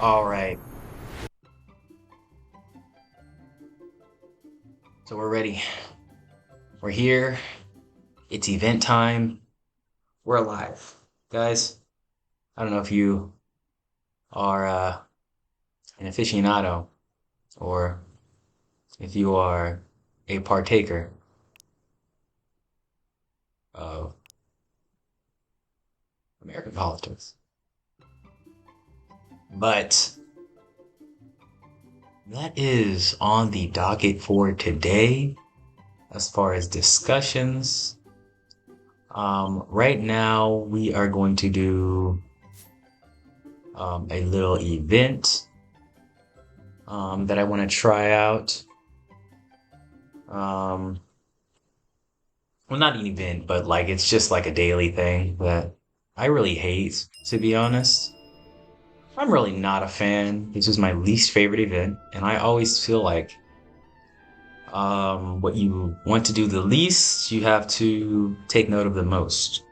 All right, so we're ready. We're here. It's event time. We're alive. Guys, I don't know if you are an aficionado or if you are a partaker of American politics. But that is on the docket for today as far as discussions. Right now, we are going to do a little event that I want to try out. Um, well, not an event, but like it's just like a daily thing that I really hate, to be honest. I'm really not a fan. This is my least favorite event, and I always feel like what you want to do the least, you have to take note of the most.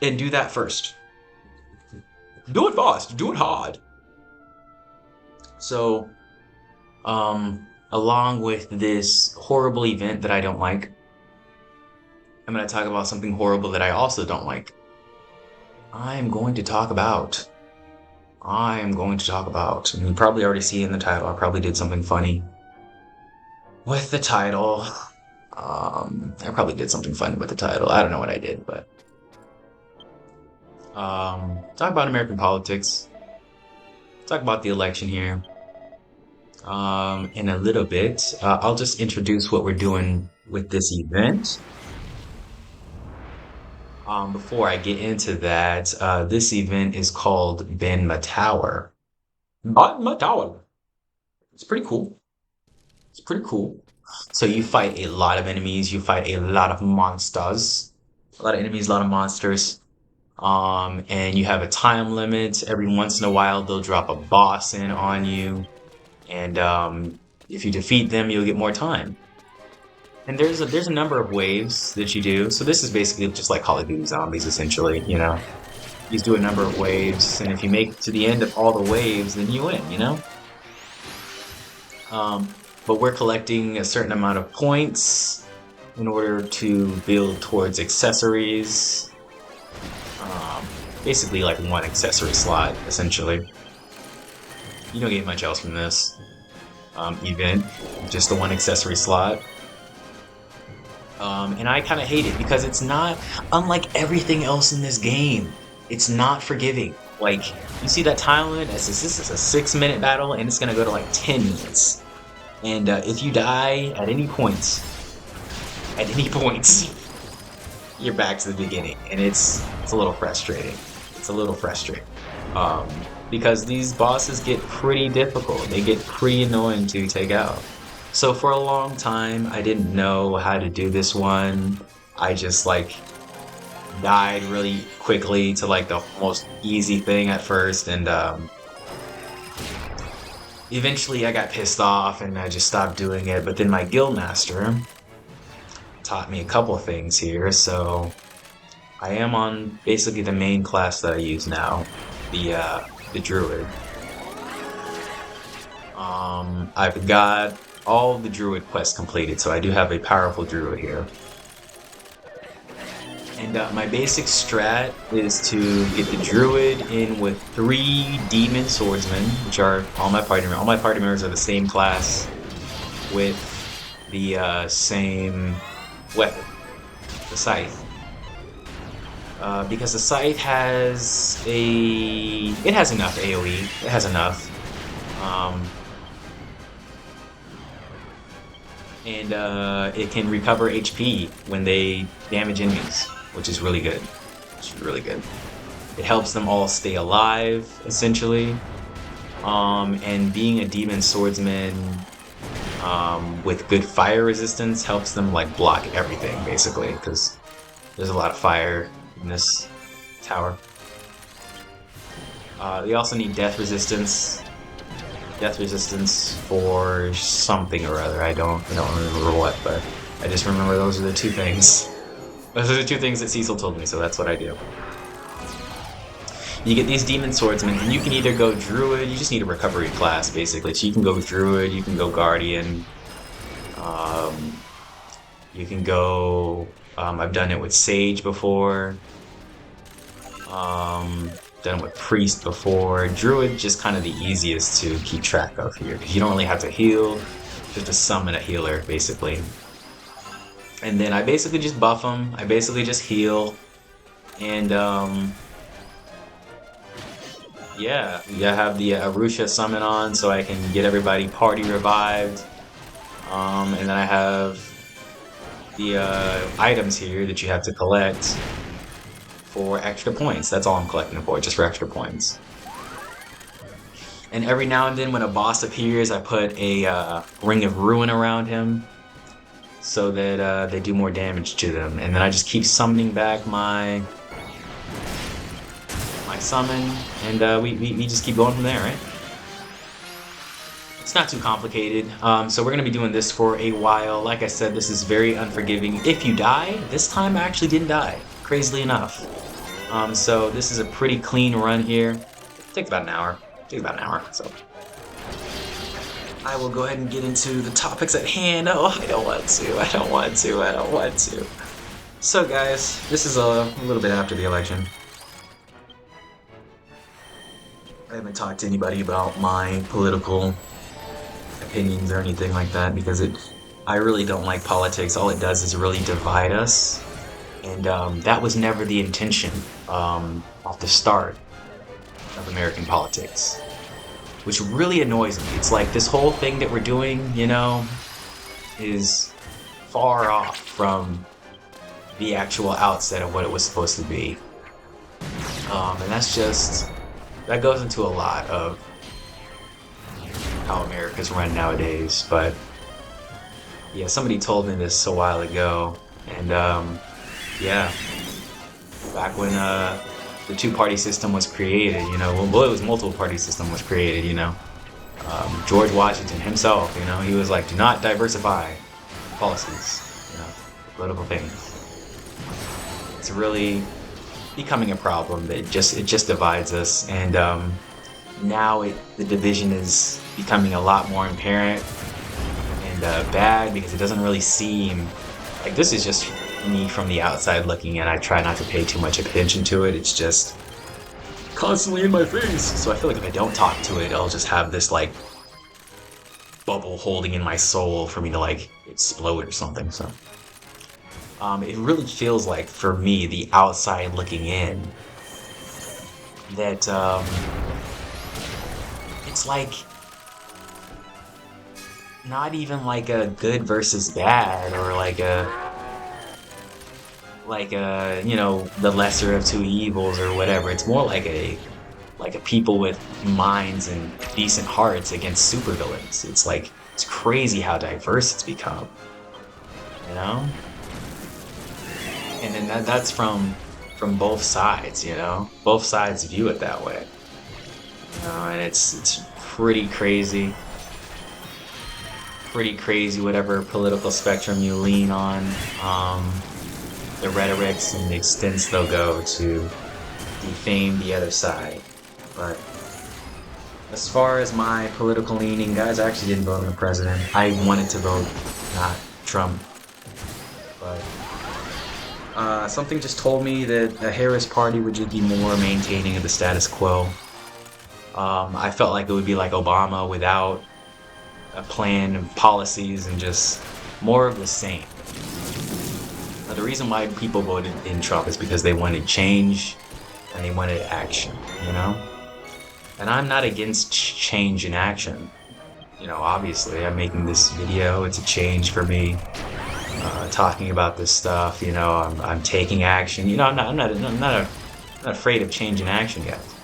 And do that first. Do it fast, do it hard. So, along with this horrible event that I don't like, I'm going to talk about something horrible that I also don't like. I'm going to talk about. And you probably already see in the title, I probably did something funny with the title. I probably did something funny with the title. I don't know what I did, but talk about American politics. Talk about the election here. In a little bit, I'll just introduce what we're doing with this event. Before I get into that, this event is called Banma Tower. Banma Tower. It's pretty cool. It's pretty cool. So you fight a lot of enemies. You fight a lot of monsters. A lot of enemies, a lot of monsters. And you have a time limit. Every once in a while, they'll drop a boss in on you. And if you defeat them, you'll get more time. And there's a number of waves that you do. So this is basically just like Call of Duty Zombies, essentially. You know, you just do a number of waves, and if you make it to the end of all the waves, then you win. You know. But we're collecting a certain amount of points in order to build towards accessories. Basically, like one accessory slot, essentially. You don't get much else from this event, just the one accessory slot. And I kind of hate it because it's not, unlike everything else in this game, it's not forgiving. Like, you see that time limit? This is a 6-minute battle, and it's going to go to like 10 minutes. And if you die at any points, you're back to the beginning. And it's a little frustrating. It's a little frustrating. Because these bosses get pretty difficult. They get pretty annoying to take out. So for a long time, I didn't know how to do this one. I just like died really quickly to like the most easy thing at first, and eventually I got pissed off and I just stopped doing it. But then my guild master taught me a couple of things here, so I am on basically the main class that I use now, the druid. I've got all the druid quests completed, so I do have a powerful druid here. And my basic strat is to get the druid in with 3 demon swordsmen, which are all my party members. All my party members are the same class with the same weapon, the scythe. Because the scythe has it has enough AoE. It has enough. And it can recover HP when they damage enemies, which is really good. It's really good. It helps them all stay alive, essentially. And being a demon swordsman with good fire resistance helps them like block everything, basically, because there's a lot of fire in this tower. They also need death resistance. Death resistance for something or other. I don't remember what, but I just remember those are the 2 things. Those are the 2 things that Cecil told me, so that's what I do. you get these demon swordsmen, and you can either go druid. You just need a recovery class basically. So you can go druid, you can go guardian, um, you can go. I've done it with sage before. Done it with priest before. Druid just kind of the easiest to keep track of here because you don't really have to heal. Just to summon a healer basically. And then I basically just buff them. I basically just heal. And yeah, I have the Arusha summon on so I can get everybody party revived. And then I have the items here that you have to collect for extra points. That's all I'm collecting for, just for extra points. And every now and then when a boss appears, I put a Ring of Ruin around him so that they do more damage to them. And then I just keep summoning back my summon, and we just keep going from there, right? It's not too complicated. So we're going to be doing this for a while. Like I said, this is very unforgiving. If you die, this time I actually didn't die, crazily enough. So this is a pretty clean run here. It takes about an hour. So I will go ahead and get into the topics at hand. Oh, I don't want to. So guys, this is a little bit after the election. I haven't talked to anybody about my political opinions or anything like that because I really don't like politics. All it does is really divide us. And that was never the intention off the start of American politics, which really annoys me. It's like this whole thing that we're doing, you know, is far off from the actual outset of what it was supposed to be. And that goes into a lot of how America's run nowadays. But yeah, somebody told me this a while ago, and yeah, back when the two-party system was created, you know, well, it was multiple-party system was created, you know. George Washington himself, you know, he was like, do not diversify policies, you know, political things. It's really becoming a problem that it just divides us, and now the division is becoming a lot more apparent and bad because it doesn't really seem like this is just me from the outside looking in. I try not to pay too much attention to it. It's just constantly in my face. So I feel like if I don't talk to it, I'll just have this like bubble holding in my soul for me to like explode or something. So it really feels like for me, the outside looking in, that it's like not even like a good versus bad or like a you know, the lesser of two evils or whatever. It's more like a people with minds and decent hearts against supervillains. It's like it's crazy how diverse it's become, you know. And then that's from both sides, you know. Both sides view it that way, you know, and it's pretty crazy. Whatever political spectrum you lean on. The rhetorics and the extents they'll go to defame the other side. But as far as my political leaning, guys, I actually didn't vote in the president. I wanted to vote not Trump. But something just told me that the Harris party would just be more maintaining of the status quo. I felt like it would be like Obama without a plan and policies and just more of the same. The reason why people voted in Trump is because they wanted change and they wanted action, you know? And I'm not against change and action. You know, obviously, I'm making this video. It's a change for me. Talking about this stuff, you know, I'm taking action. You know, I'm not afraid of change and action, guys.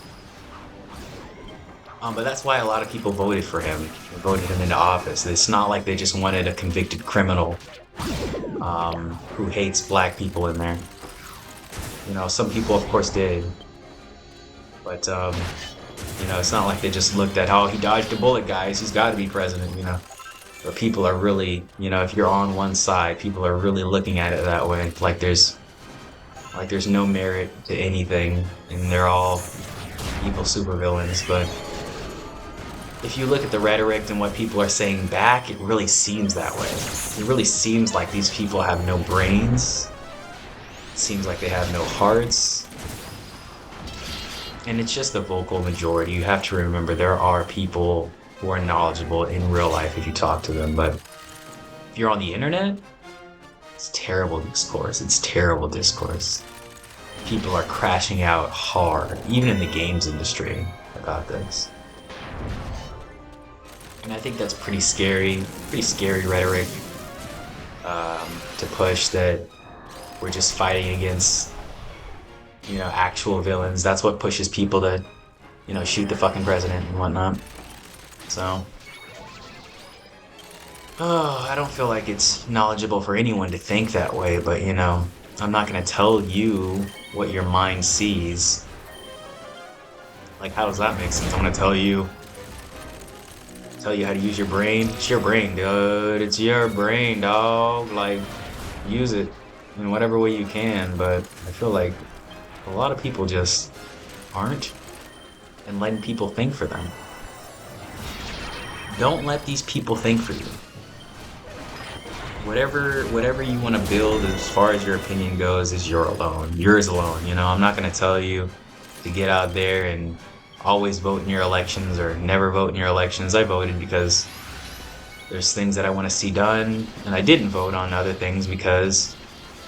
But that's why a lot of people voted for him, voted him into office. It's not like they just wanted a convicted criminal who hates black people in there. You know, some people of course did. But, you know, it's not like they just looked at, oh, he dodged a bullet, guys, he's got to be president, you know. But people are really, you know, if you're on one side, people are really looking at it that way. Like there's no merit to anything, and they're all evil supervillains, but if you look at the rhetoric and what people are saying back, it really seems that way. It really seems like these people have no brains. It seems like they have no hearts. And it's just the vocal majority. You have to remember there are people who are knowledgeable in real life if you talk to them, but if you're on the internet, it's terrible discourse. It's terrible discourse. People are crashing out hard, even in the games industry, about this. And I think that's pretty scary rhetoric to push that we're just fighting against, actual villains. That's what pushes people to, shoot the fucking president and whatnot. So, I don't feel like it's knowledgeable for anyone to think that way, but I'm not gonna tell you what your mind sees. Like, how does that make sense? I'm gonna tell you how to use your brain. It's your brain, dude. It's your brain, dog. Like, use it in whatever way you can, but I feel like a lot of people just aren't, and letting people think for them. Don't let these people think for you. Whatever you want to build as far as your opinion goes is yours alone. I'm not going to tell you to get out there and always vote in your elections or never vote in your elections. I voted because there's things that I want to see done, and I didn't vote on other things because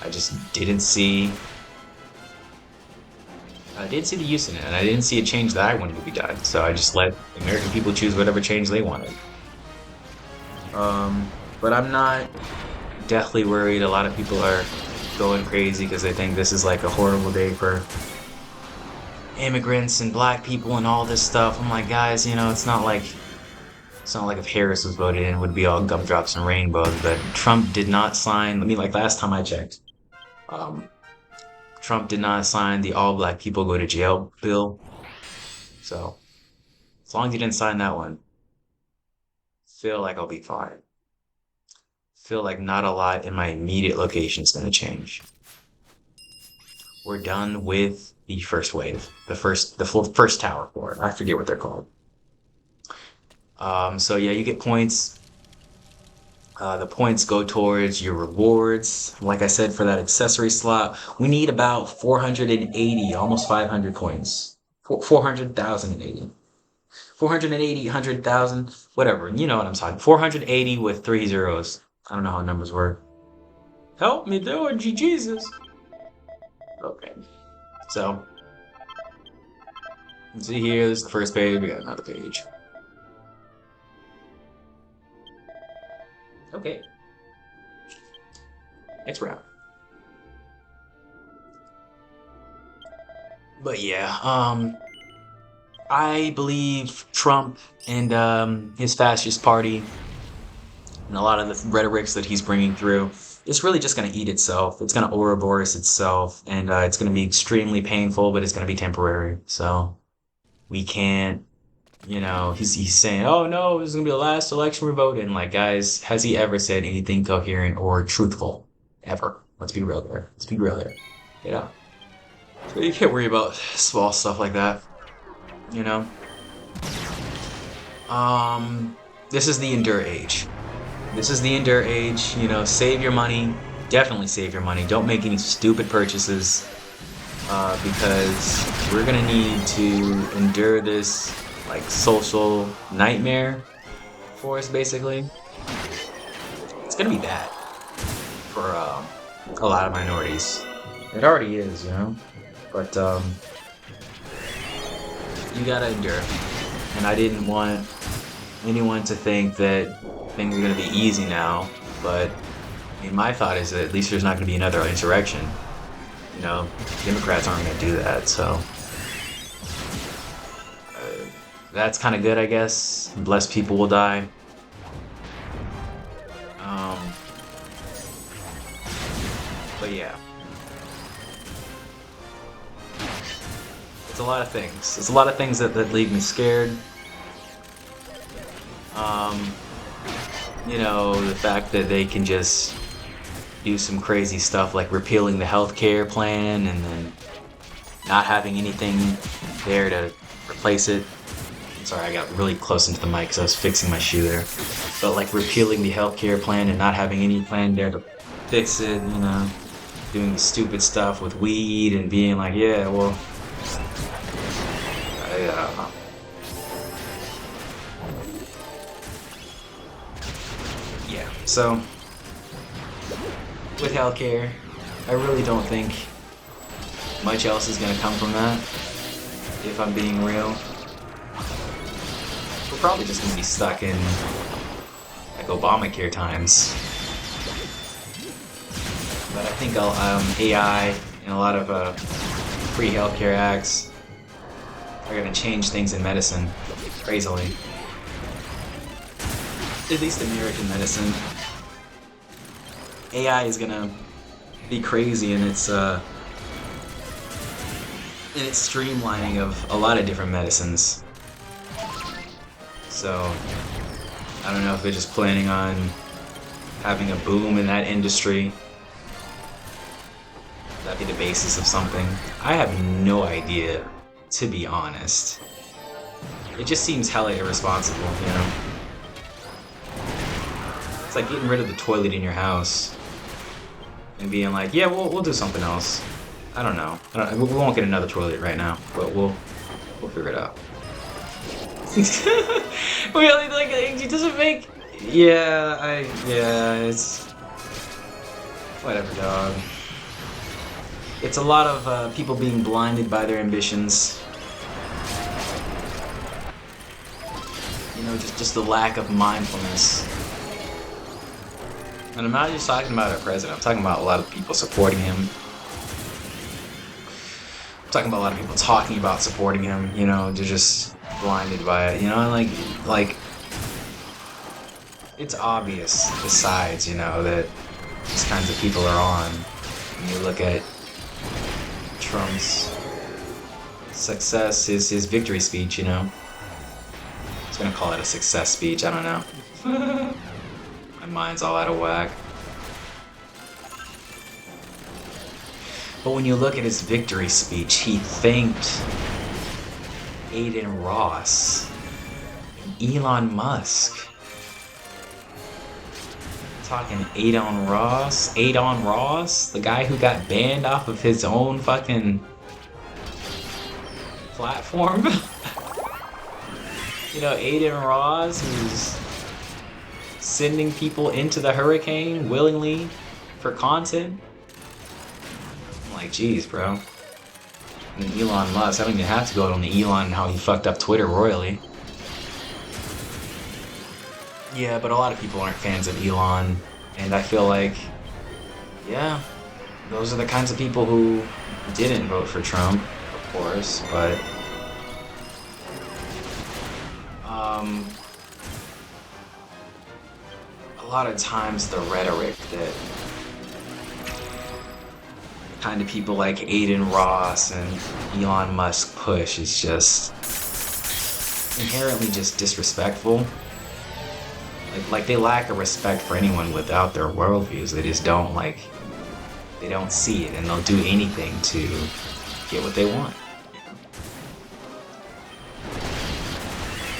I just didn't see the use in it, and I didn't see a change that I wanted to be done. So I just let the American people choose whatever change they wanted. But I'm not deathly worried. A lot of people are going crazy because they think this is like a horrible day for immigrants and black people and all this stuff. I'm like, guys, it's not like if Harris was voted in, it would be all gumdrops and rainbows. But Trump did not sign. Like last time I checked, Trump did not sign the all black people go to jail bill. So as long as he didn't sign that one, feel like I'll be fine. Feel like not a lot in my immediate location is going to change. We're done with the first wave, the first tower floor. I forget what they're called. So yeah, you get points. The points go towards your rewards. Like I said, for that accessory slot, we need about 480, almost 500 coins. 400,080. 480, 100,000, whatever. You know what I'm talking. 480 with 3 zeros. I don't know how numbers work. Help me, Lord Jesus. Okay. So, see here, this is the first page. We got another page. Okay. Next round. But yeah, I believe Trump and his fascist party and a lot of the rhetorics that he's bringing through, it's really just going to eat itself. It's going to Ouroboros itself, and it's going to be extremely painful, but it's going to be temporary. So we can't, he's saying, oh no, this is going to be the last election we vote in. Like, guys, has he ever said anything coherent or truthful? Ever. Let's be real there. So you can't worry about small stuff like that. This is the endure age. Save your money. Definitely save your money. Don't make any stupid purchases because we're gonna need to endure this like social nightmare for us. Basically, it's gonna be bad for a lot of minorities. It already is, but you gotta endure. And I didn't want anyone to think that things are going to be easy now, but my thought is that at least there's not going to be another insurrection. Democrats aren't going to do that, so that's kind of good, I guess. Less people will die. But yeah, it's a lot of things. It's a lot of things that leave me scared. The fact that they can just do some crazy stuff like repealing the healthcare plan and then not having anything there to replace it. I'm sorry, I got really close into the mic because I was fixing my shoe there. But like repealing the healthcare plan and not having any plan there to fix it, doing stupid stuff with weed and being like, yeah, well, I don't know. Yeah, so with healthcare, I really don't think much else is gonna come from that, if I'm being real. We're probably just gonna be stuck in like Obamacare times. But I think AI and a lot of free healthcare acts are gonna change things in medicine, crazily. At least American medicine. AI is gonna be crazy in its streamlining of a lot of different medicines. So I don't know if they're just planning on having a boom in that industry. That'd be the basis of something. I have no idea, to be honest. It just seems hella irresponsible, It's like getting rid of the toilet in your house and being like, yeah, we'll do something else. I don't know. We won't get another toilet right now, but we'll figure it out. Really, like it doesn't make. Yeah, it's whatever, dog. It's a lot of people being blinded by their ambitions. Just the lack of mindfulness. And I'm not just talking about our president. I'm talking about a lot of people supporting him. I'm talking about a lot of people talking about supporting him. They're just blinded by it. Like it's obvious the sides, that these kinds of people are on. When you look at Trump's success, his victory speech, I was gonna call it a success speech, I don't know. My mind's all out of whack. But when you look at his victory speech, he thanked Aiden Ross and Elon Musk. Talking Adon Ross, the guy who got banned off of his own fucking platform. Aiden Ross, who's sending people into the hurricane willingly for content. I'm like, geez, bro. And Elon Musk, I don't even have to go on the Elon and how he fucked up Twitter royally. Yeah, but a lot of people aren't fans of Elon, and I feel like, yeah, those are the kinds of people who didn't vote for Trump, of course, but a lot of times the rhetoric that kind of people like Aiden Ross and Elon Musk push is just inherently just disrespectful. Like they lack a respect for anyone without their worldviews. They just don't they don't see it, and they'll do anything to get what they want.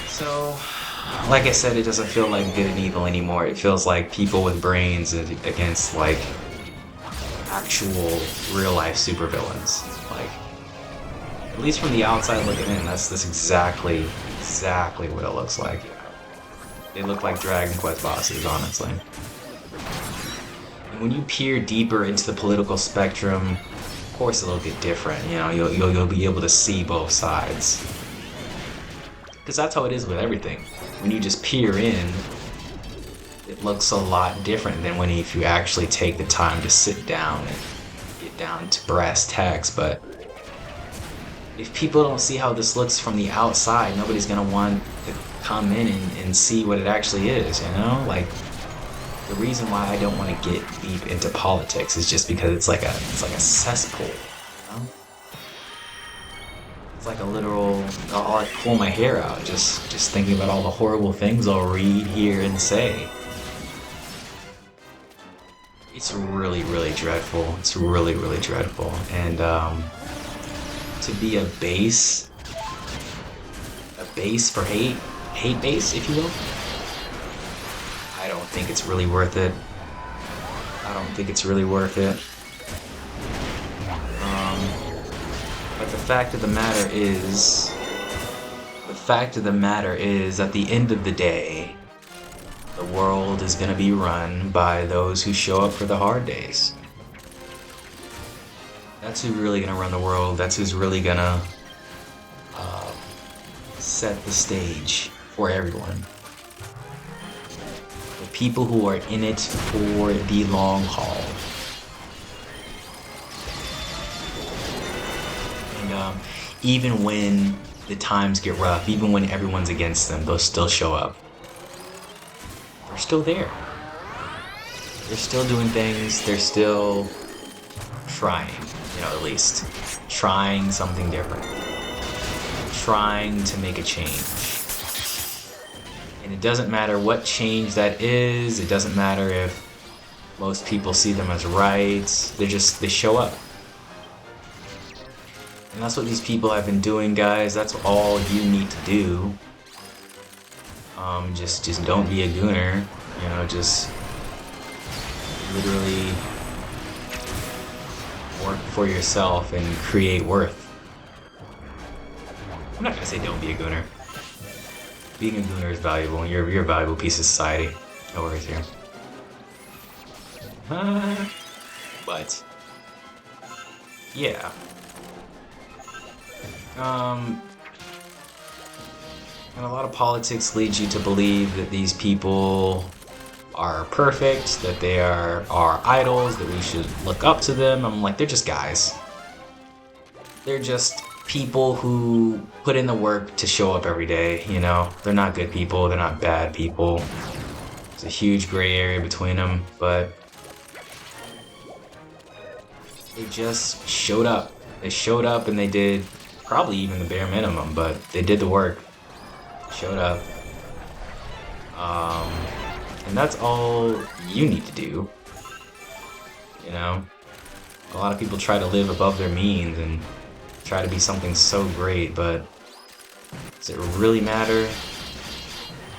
So, like I said, it doesn't feel like good and evil anymore. It feels like people with brains against actual real life supervillains. At least from the outside looking in, that's exactly what it looks like. They look like Dragon Quest bosses, honestly. And when you peer deeper into the political spectrum, of course it'll get different. You'll be able to see both sides. Because that's how it is with everything. When you just peer in, it looks a lot different than if you actually take the time to sit down and get down to brass tacks. But if people don't see how this looks from the outside, nobody's gonna want to come in and see what it actually is, The reason why I don't want to get deep into politics is just because it's like a cesspool, It's like a literal, I'll pull my hair out just thinking about all the horrible things I'll read, hear, and say. It's really, really dreadful. It's really, really dreadful. And to be a base base for hate base, if you will. I don't think it's really worth it. I don't think it's really worth it. But the fact of the matter is, at the end of the day, the world is gonna be run by those who show up for the hard days. That's who's really gonna run the world. That's who's really gonna uh, set the stage for everyone. The people who are in it for the long haul. And even when the times get rough, even when everyone's against them, they'll still show up. They're still there. They're still doing things. They're still trying, at least. Trying something different. Trying to make a change. And it doesn't matter what change that is. It doesn't matter if most people see them as right. They show up. And that's what these people have been doing, guys. That's all you need to do. Just don't be a gooner. Just literally work for yourself and create worth. I'm not gonna say don't be a gooner. Being a gooner is valuable. You're a valuable piece of society. No worries here. But yeah. And a lot of politics leads you to believe that these people are perfect, that they are our idols, that we should look up to them. I'm like, they're just guys. They're just people who put in the work to show up every day, They're not good people, they're not bad people. There's a huge gray area between them, but they just showed up. They showed up and they did probably even the bare minimum, but they did the work. Showed up. And that's all you need to do. A lot of people try to live above their means and try to be something so great, but does it really matter?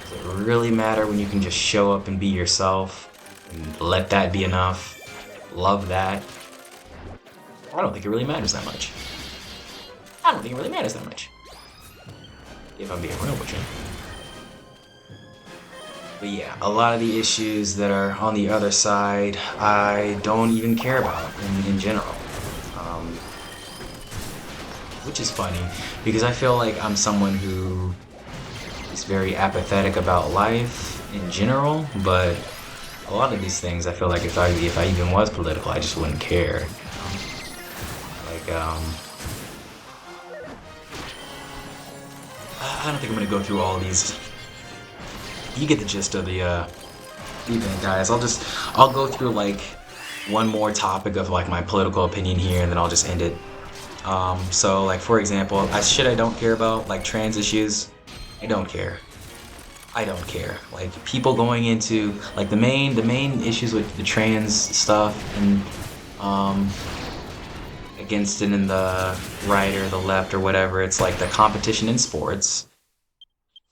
Does it really matter when you can just show up and be yourself and let that be enough? Love that? I don't think it really matters that much. I don't think it really matters that much. If I'm being real with you. But yeah, a lot of the issues that are on the other side, I don't even care about in general. Which is funny, because I feel like I'm someone who is very apathetic about life in general, but a lot of these things I feel like if I even was political, I just wouldn't care. I don't think I'm gonna go through all of these. You get the gist of the event, guys. I'll go through like one more topic of like my political opinion here, and then I'll just end it. So like for example, I don't care about like trans issues. I don't care. I don't care. Like people going into like the main issues with the trans stuff and against it in the right or the left or whatever. It's like the competition in sports.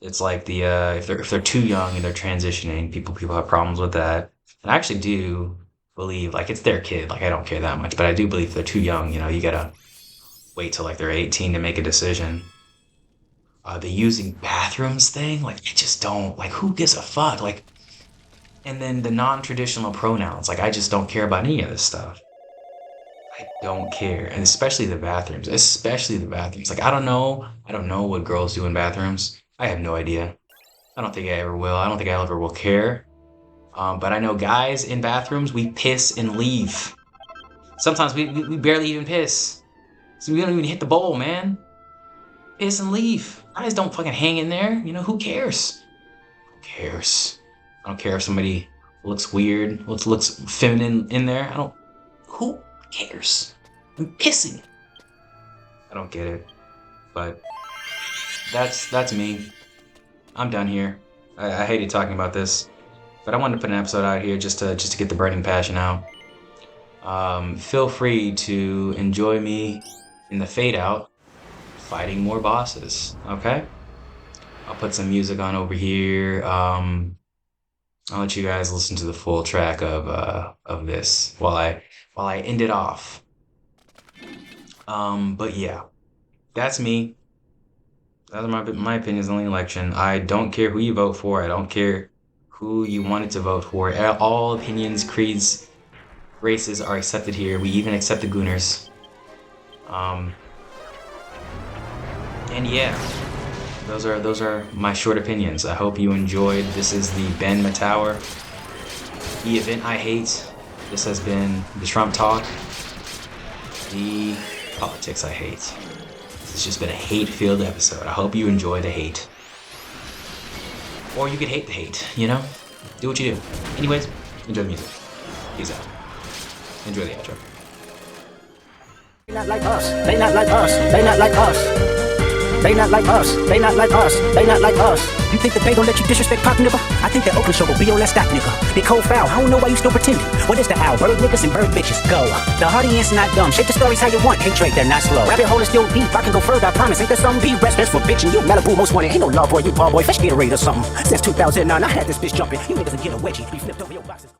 It's like the if they're too young and they're transitioning, people have problems with that. And I actually do believe like it's their kid. Like I don't care that much, but I do believe if they're too young, you gotta wait till like they're 18 to make a decision. The using bathrooms thing, like I just don't like who gives a fuck? Like and then the non-traditional pronouns, like I just don't care about any of this stuff. I don't care. And especially the bathrooms. Especially the bathrooms. Like I don't know what girls do in bathrooms. I have no idea. I don't think I ever will. I don't think I ever will care. But I know guys in bathrooms, we piss and leave. Sometimes we barely even piss. So we don't even hit the bowl, man. Piss and leave. Guys don't fucking hang in there. Who cares? Who cares? I don't care if somebody looks weird, looks feminine in there. Who cares? I'm pissing. I don't get it. But that's me. I'm done here. I hated talking about this, but I wanted to put an episode out here just to get the burning passion out. Feel free to enjoy me in the fade out, fighting more bosses. Okay? I'll put some music on over here. I'll let you guys listen to the full track of this while I end it off. But yeah, that's me. Those are my opinions on the election. I don't care who you vote for. I don't care who you wanted to vote for. All opinions, creeds, races are accepted here. We even accept the Gooners. Um, and yeah, those are my short opinions. I hope you enjoyed. This is the Banma Tower, the event I hate. This has been the Trump talk, the politics I hate. It's just been a hate-filled episode. I hope you enjoy the hate. Or you could hate the hate, you know? Do what you do. Anyways, enjoy the music. Peace out. Enjoy the outro. They not like us. They not like us. They not like us. They not like us. They not like us. They not like us. You think that they gon' let you disrespect Pop, nigga? I think that Oakland show will be on that stock, nigga. They cold foul. I don't know why you still pretending. What is the owl? Bird niggas and bird bitches. Go. The audience not dumb. Shape the stories how you want. Hate trade, they're not slow. Rabbit hole is still deep. I can go further, I promise. Ain't there some be rest for bitching? You Malibu most wanted. Ain't no love boy, you ball boy. Fresh Gatorade or something. Since 2009, I had this bitch jumping. You niggas will get a wedgie. Be flipped over your boxes.